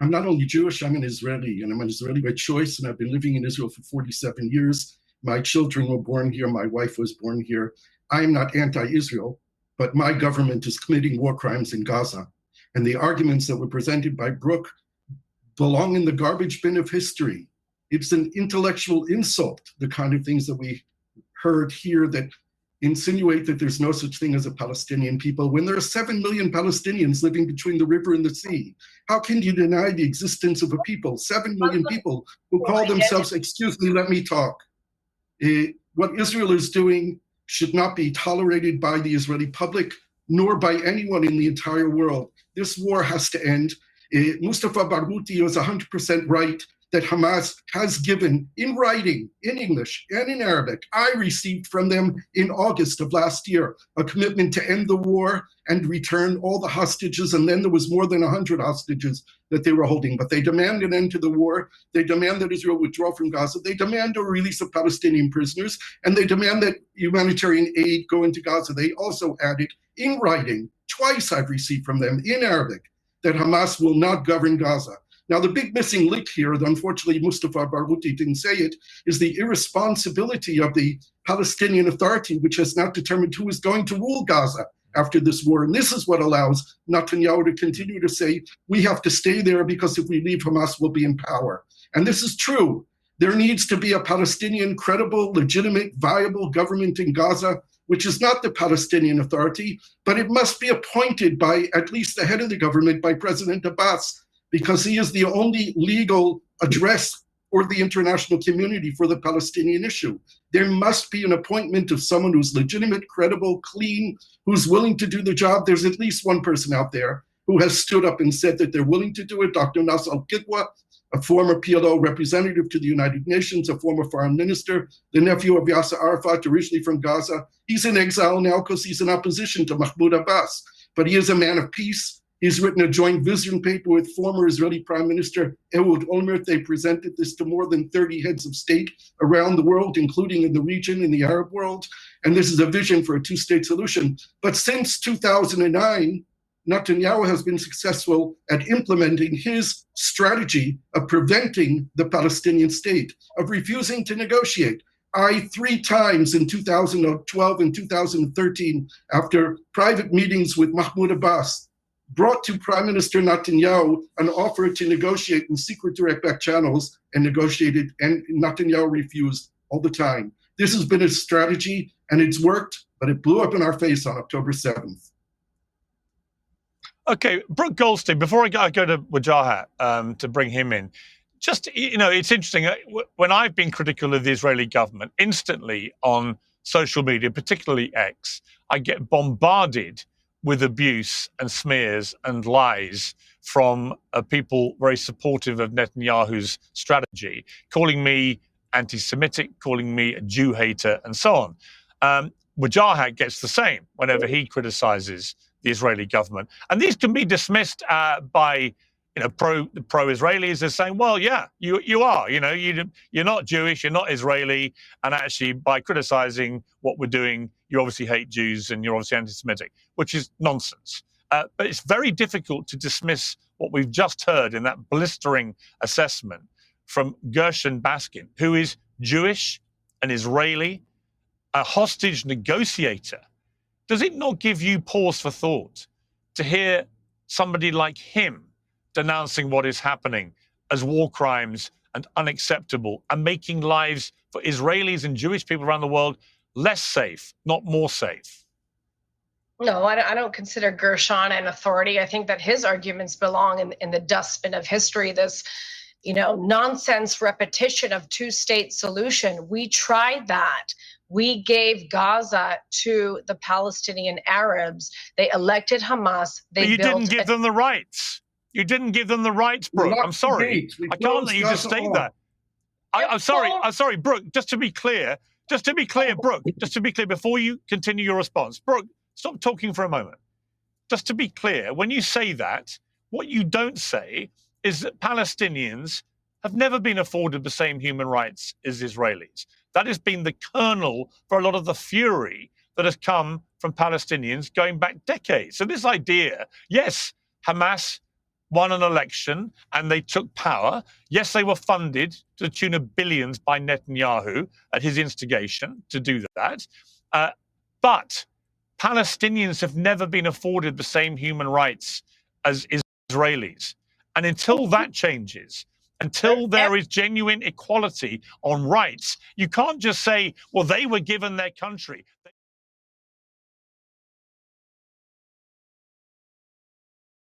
I'm not only Jewish, I'm an Israeli, and I'm an Israeli by choice, and I've been living in Israel for 47 years. My children were born here. My wife was born here. I am not anti-Israel, but my government is committing war crimes in Gaza. And the arguments that were presented by Brooke belong in the garbage bin of history. It's an intellectual insult, the kind of things that we heard here that insinuate that there's no such thing as a Palestinian people when there are 7 million Palestinians living between the river and the sea. How can you deny the existence of a people, 7 million people who call themselves, excuse me, let me talk. What Israel is doing should not be tolerated by the Israeli public, nor by anyone in the entire world. This war has to end. Mustafa Barghouti was 100% right that Hamas has given in writing, in English and in Arabic. I received from them in August of last year a commitment to end the war and return all the hostages. And then there was more than 100 hostages that they were holding. But they demand an end to the war. They demand that Israel withdraw from Gaza. They demand a release of Palestinian prisoners. And they demand that humanitarian aid go into Gaza. They also added in writing, twice I've received from them in Arabic, that Hamas will not govern Gaza. Now, the big missing link here, unfortunately, Mustafa Barghouti didn't say it, is the irresponsibility of the Palestinian Authority, which has now determined who is going to rule Gaza after this war. And this is what allows Netanyahu to continue to say, we have to stay there because if we leave, Hamas will be in power. And this is true. There needs to be a Palestinian, credible, legitimate, viable government in Gaza, which is not the Palestinian Authority, but it must be appointed by at least the head of the government, by President Abbas, because he is the only legal address for the international community for the Palestinian issue. There must be an appointment of someone who's legitimate, credible, clean, who's willing to do the job. There's at least one person out there who has stood up and said that they're willing to do it, Dr. Nasser al-Qidwa, a former PLO representative to the United Nations, a former foreign minister, the nephew of Yasser Arafat, originally from Gaza. He's in exile now because he's in opposition to Mahmoud Abbas, but he is a man of peace. He's written a joint vision paper with former Israeli Prime Minister Ehud Olmert. They presented this to more than 30 heads of state around the world, including in the region, in the Arab world. And this is a vision for a two-state solution. But since 2009, Netanyahu has been successful at implementing his strategy of preventing the Palestinian state, of refusing to negotiate. I 3 times in 2012 and 2013, after private meetings with Mahmoud Abbas, brought to Prime Minister Netanyahu an offer to negotiate in secret direct back channels and negotiated, and Netanyahu refused all the time. This has been his strategy and it's worked, but it blew up in our face on October 7th. Okay, Brooke Goldstein, before I go to Wajahat to bring him in, just, it's interesting. When I've been critical of the Israeli government, instantly on social media, particularly X, I get bombarded with abuse and smears and lies from people very supportive of Netanyahu's strategy, calling me anti-Semitic, calling me a Jew hater, and so on. Wajahat gets the same whenever he criticizes the Israeli government. And these can be dismissed by pro-Israelis as saying, well, yeah, you are, you're not Jewish, you're not Israeli, and actually by criticizing what we're doing, you obviously hate Jews and you're obviously anti-Semitic, which is nonsense. But it's very difficult to dismiss what we've just heard in that blistering assessment from Gershon Baskin, who is Jewish, an Israeli, a hostage negotiator. Does it not give you pause for thought to hear somebody like him denouncing what is happening as war crimes and unacceptable and making lives for Israelis and Jewish people around the world less safe, not more safe? No, I don't consider Gershon an authority. I think that his arguments belong in the dustbin of history. This, nonsense repetition of two-state solution. We tried that. We gave Gaza to the Palestinian Arabs. They elected Hamas. But you didn't give them the rights. You didn't give them the rights, Brooke. I'm sorry. I can't let you just state that. I'm sorry, Brooke, just to be clear, Brooke, before you continue your response, Brooke, stop talking for a moment. Just to be clear, when you say that, what you don't say is that Palestinians have never been afforded the same human rights as Israelis. That has been the kernel for a lot of the fury that has come from Palestinians going back decades. So this idea, yes, Hamas won an election and they took power. Yes, they were funded to the tune of billions by Netanyahu at his instigation to do that. But Palestinians have never been afforded the same human rights as Israelis. And until that changes, until there is genuine equality on rights, you can't just say, well, they were given their country.